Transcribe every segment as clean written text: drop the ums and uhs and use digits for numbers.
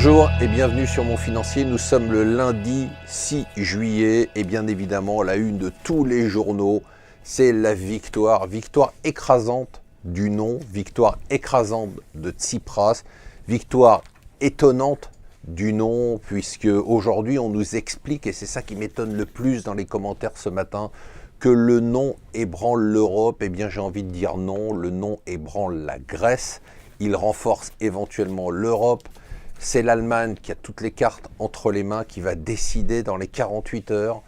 Bonjour et bienvenue sur Mon Financier. Nous sommes le lundi 6 juillet et bien évidemment la une de tous les journaux, c'est la victoire écrasante du non, victoire écrasante de Tsipras, victoire étonnante du non, puisque aujourd'hui on nous explique, et c'est ça qui m'étonne le plus dans les commentaires ce matin, que le non ébranle l'Europe. Eh bien j'ai envie de dire non, le non ébranle la Grèce, il renforce éventuellement l'Europe. C'est l'Allemagne qui a toutes les cartes entre les mains, qui va décider dans les 48 heures,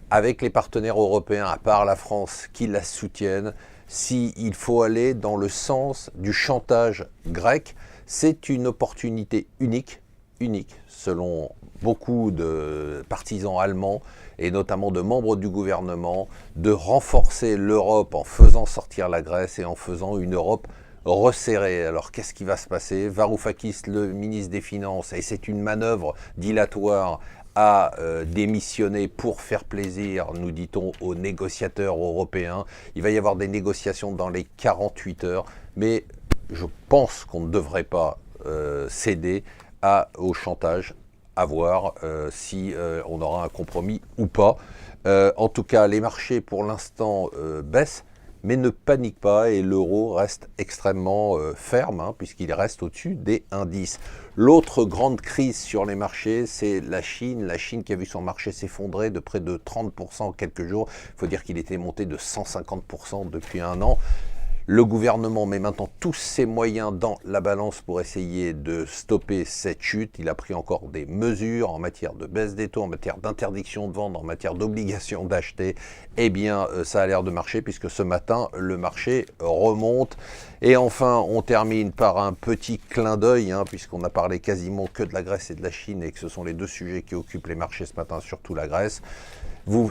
avec les partenaires européens, à part la France, qui la soutiennent, s'il faut aller dans le sens du chantage grec. C'est une opportunité unique, selon beaucoup de partisans allemands, et notamment de membres du gouvernement, de renforcer l'Europe en faisant sortir la Grèce et en faisant une Europe resserré. Alors qu'est-ce qui va se passer? Varoufakis, le ministre des Finances, et c'est une manœuvre dilatoire, a démissionné pour faire plaisir, nous dit-on, aux négociateurs européens. Il va y avoir des négociations dans les 48 heures, mais je pense qu'on ne devrait pas céder au chantage, à voir si on aura un compromis ou pas. En tout cas, les marchés pour l'instant baissent, mais ne panique pas et l'euro reste extrêmement ferme, puisqu'il reste au-dessus des indices. L'autre grande crise sur les marchés, c'est la Chine. La Chine qui a vu son marché s'effondrer de près de 30% en quelques jours. Il faut dire qu'il était monté de 150% depuis un an. Le gouvernement met maintenant tous ses moyens dans la balance pour essayer de stopper cette chute. Il a pris encore des mesures en matière de baisse des taux, en matière d'interdiction de vendre, en matière d'obligation d'acheter. Eh bien, ça a l'air de marcher puisque ce matin, le marché remonte. Et enfin, on termine par un petit clin d'œil, puisqu'on a parlé quasiment que de la Grèce et de la Chine et que ce sont les deux sujets qui occupent les marchés ce matin, surtout la Grèce.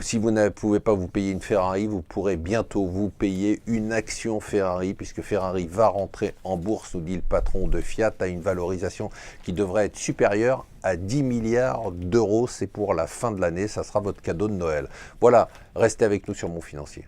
Si vous ne pouvez pas vous payer une Ferrari, vous pourrez bientôt vous payer une action Ferrari, puisque Ferrari va rentrer en bourse, nous dit le patron de Fiat, à une valorisation qui devrait être supérieure à 10 milliards d'euros. C'est pour la fin de l'année, ça sera votre cadeau de Noël. Voilà, restez avec nous sur Mon Financier.